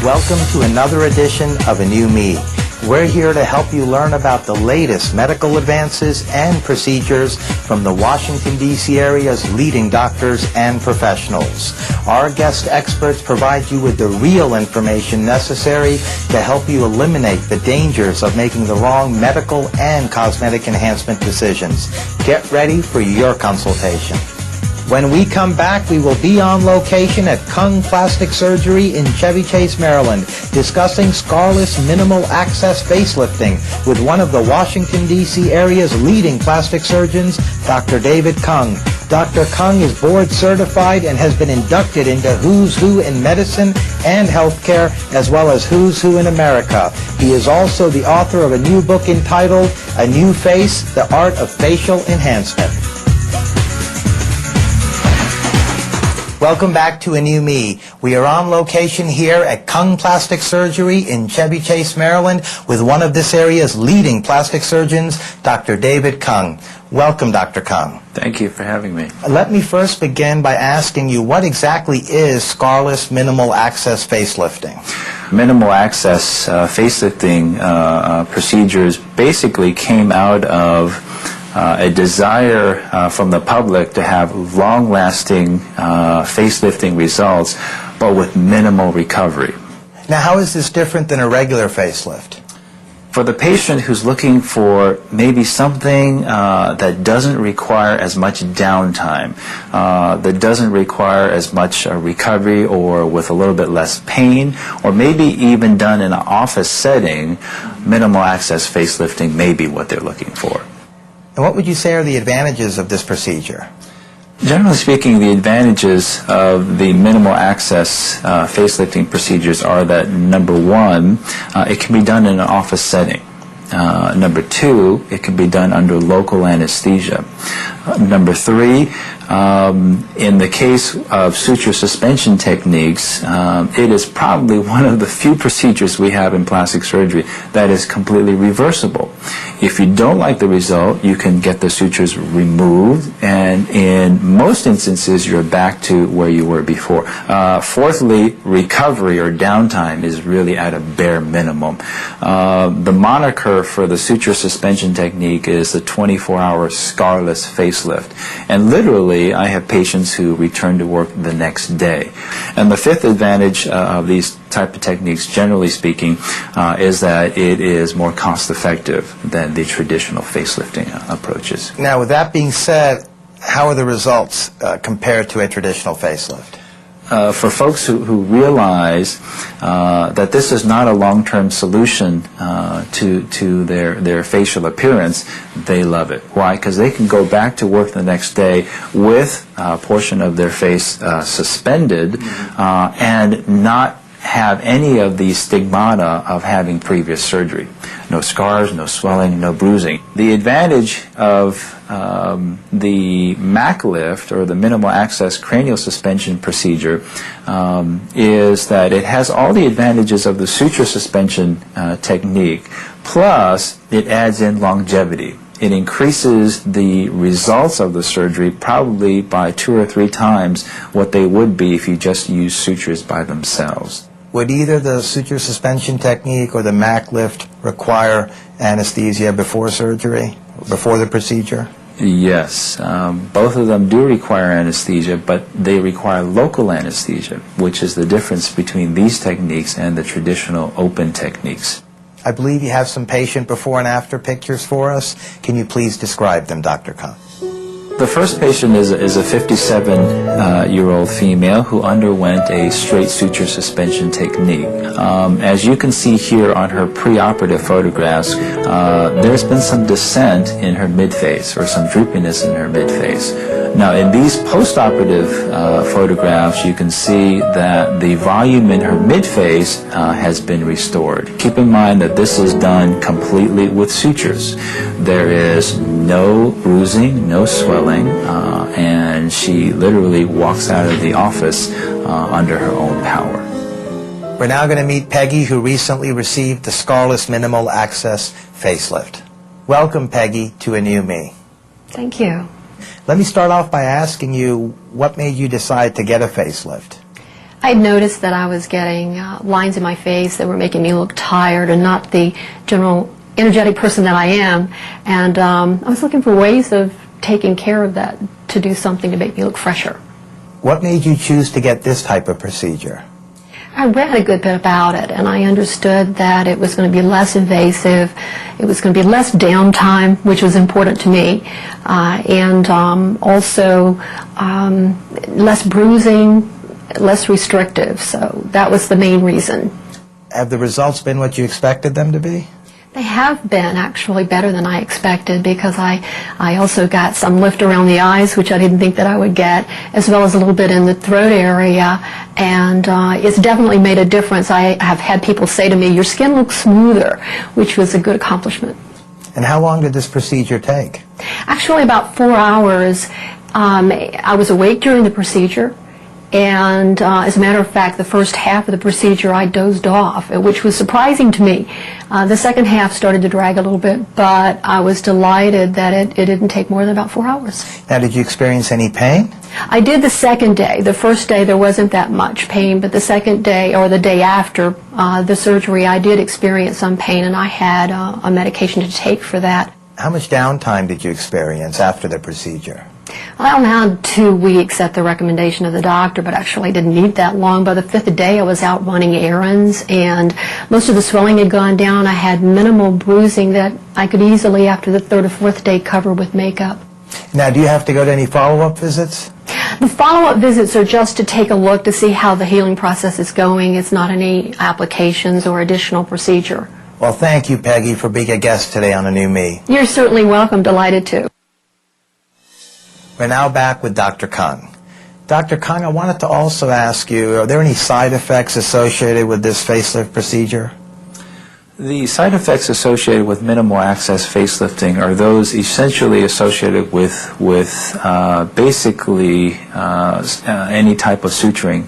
Welcome to another edition of A New Me. We're here to help you learn about the latest medical advances and procedures from the Washington, D.C. area's leading doctors and professionals. Our guest experts provide you with the real information necessary to help you eliminate the dangers of making the wrong medical and cosmetic enhancement decisions. Get ready for your consultation. When we come back, we will be on location at Kung Plastic Surgery in Chevy Chase, Maryland, discussing Scarless minimal access facelifting with one of the Washington, D.C. area's leading plastic surgeons, Dr. David Kung. Dr. Kung is board certified and has been inducted into Who's Who in Medicine and Healthcare, as well as Who's Who in America. He is also the author of a new book entitled A New Face, The Art of Facial Enhancement. Welcome back to A New Me. We are on location here at Kung Plastic Surgery in Chevy Chase, Maryland, with one of this area's leading plastic surgeons, Dr. David Kung. Welcome, Dr. Kung. Thank you for having me. Let me first begin by asking you, what exactly is Scarless minimal access facelifting? Minimal access facelifting procedures basically came out of a desire from the public to have long-lasting facelifting results, but with minimal recovery. Now, how is this different than a regular facelift? For the patient who's looking for maybe something that doesn't require as much downtime, that doesn't require as much recovery, or with a little bit less pain, or maybe even done in an office setting, minimal access facelifting may be what they're looking for. And what would you say are the advantages of this procedure? Generally speaking, the advantages of the minimal access facelifting procedures are that, number one, it can be done in an office setting. Number two, it can be done under local anesthesia. Number three, in the case of suture suspension techniques, it is probably one of the few procedures we have in plastic surgery that is completely reversible. If you don't like the result, you can get the sutures removed, and in most instances, you're back to where you were before. Fourthly, recovery or downtime is really at a bare minimum. The moniker for the suture suspension technique is the 24-hour Scarless facelift, and literally, I have patients who return to work the next day. And the fifth advantage of these type of techniques, generally speaking, is that it is more cost-effective than the traditional facelifting approaches. Now, with that being said, how are the results compared to a traditional facelift? For folks who realize that this is not a long-term solution to their facial appearance, they love it. Why? Because they can go back to work the next day with a portion of their face suspended and not have any of the stigmata of having previous surgery. No scars, no swelling, no bruising. The advantage of the MAC lift, or the minimal access cranial suspension procedure, is that it has all the advantages of the suture suspension technique, plus it adds in longevity. It increases the results of the surgery probably by 2 or 3 times what they would be if you just use sutures by themselves. Would either the suture suspension technique or the MAC lift require anesthesia before surgery, before the procedure? Yes, both of them do require anesthesia, but they require local anesthesia, which is the difference between these techniques and the traditional open techniques. I believe you have some patient before and after pictures for us. Can you please describe them, Dr. Kung? The first patient is a 57-year-old female who underwent a straight suture suspension technique. As you can see here on her preoperative photographs, there's been some descent in her midface, or some droopiness in her midface. Now, in these postoperative photographs, you can see that the volume in her midface has been restored. Keep in mind that this is done completely with sutures. There is no bruising, no swelling, and she literally walks out of the office under her own power. We're now going to meet Peggy, who recently received the Scarless minimal access facelift. Welcome, Peggy, to A New Me. Thank you. Let me start off by asking you, what made you decide to get a facelift? I had noticed that I was getting lines in my face that were making me look tired and not the general energetic person that I am. And I was looking for ways of taking care of that, to do something to make me look fresher. What made you choose to get this type of procedure? I read a good bit about it, and I understood that it was going to be less invasive, it was going to be less downtime, which was important to me, and also less bruising, less restrictive. So that was the main reason. Have the results been what you expected them to be? They have been actually better than I expected, because I also got some lift around the eyes, which I didn't think that I would get, as well as a little bit in the throat area, and it's definitely made a difference. I have had people say to me, your skin looks smoother, which was a good accomplishment. And how long did this procedure take? Actually about 4 hours. I was awake during the procedure, and as a matter of fact, the first half of the procedure I dozed off, which was surprising to me. The second half started to drag a little bit, but I was delighted that it didn't take more than about 4 hours. Now, did you experience any pain? I did the second day. The first day there wasn't that much pain, but the second day, or the day after the surgery, I did experience some pain, and I had a medication to take for that. How much downtime did you experience after the procedure? I only had 2 weeks at the recommendation of the doctor, but actually didn't need that long. By the 5th day, I was out running errands, and most of the swelling had gone down. I had minimal bruising that I could easily, after the 3rd or 4th day, cover with makeup. Now, do you have to go to any follow-up visits? The follow-up visits are just to take a look to see how the healing process is going. It's not any applications or additional procedure. Well, thank you, Peggy, for being a guest today on A New Me. You're certainly welcome. Delighted to. We're now back with Dr. Kung. Dr. Kung, I wanted to also ask you, are there any side effects associated with this facelift procedure? The side effects associated with minimal access facelifting are those essentially associated with basically any type of suturing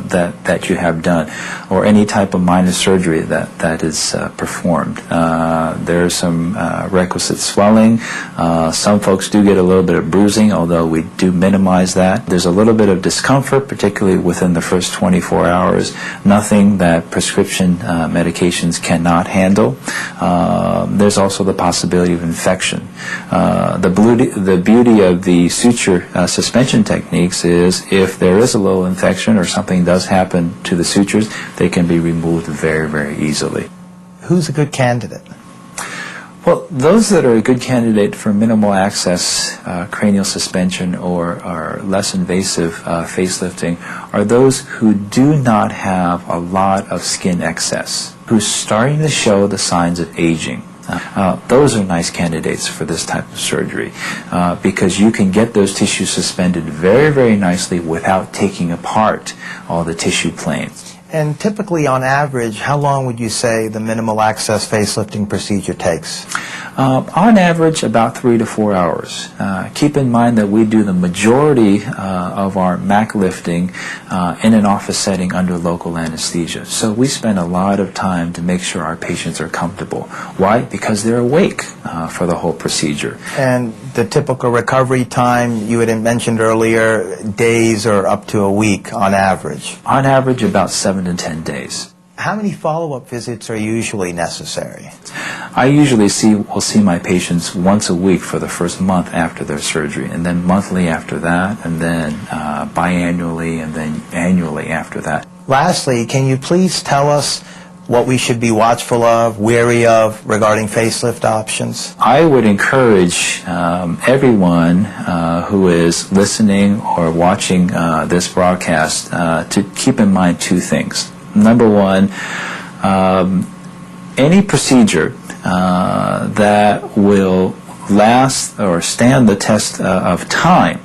that you have done, or any type of minor surgery that is performed. There's some requisite swelling. Some folks do get a little bit of bruising, although we do minimize that. There's a little bit of discomfort, particularly within the first 24 hours. Nothing that prescription medications cannot handle. There's also the possibility of infection. The beauty of the suture suspension techniques is if there is a little infection or something does happen to the sutures, they can be removed very, very easily. Who's a good candidate? Well, those that are a good candidate for minimal access cranial suspension or less invasive facelifting are those who do not have a lot of skin excess, who's starting to show the signs of aging. Those are nice candidates for this type of surgery because you can get those tissues suspended very, very nicely without taking apart all the tissue planes. And typically, on average, how long would you say the minimal access facelifting procedure takes? On average, about 3 to 4 hours. Keep in mind that we do the majority of our MAC lifting in an office setting under local anesthesia. So we spend a lot of time to make sure our patients are comfortable. Why? Because they're awake for the whole procedure. And the typical recovery time, you had mentioned earlier, days or up to a week on average? On average, about 7 to 10 days. How many follow-up visits are usually necessary? I usually will see my patients once a week for the first month after their surgery, and then monthly after that, and then biannually, and then annually after that. Lastly, can you please tell us what we should be watchful of, wary of regarding facelift options? I would encourage everyone who is listening or watching this broadcast to keep in mind 2 things. Number one, any procedure that will last or stand the test of time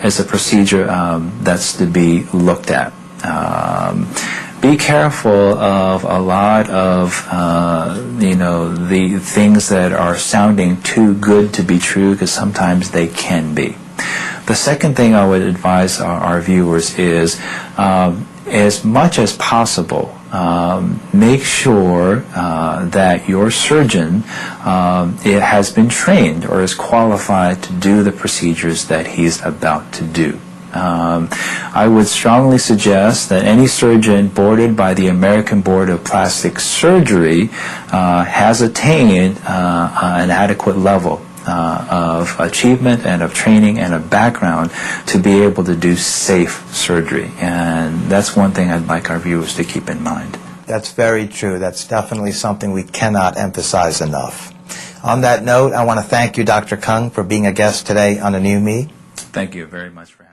is a procedure that's to be looked at. Be careful of a lot of the things that are sounding too good to be true, because sometimes they can be. The second thing I would advise our viewers is, as much as possible, make sure that your surgeon has been trained or is qualified to do the procedures that he's about to do. I would strongly suggest that any surgeon boarded by the American Board of Plastic Surgery has attained an adequate level of achievement and of training and of background to be able to do safe surgery. And that's one thing I'd like our viewers to keep in mind. That's very true. That's definitely something we cannot emphasize enough. On that note, I want to thank you, Dr. Kung, for being a guest today on A New Me. Thank you very much for having me.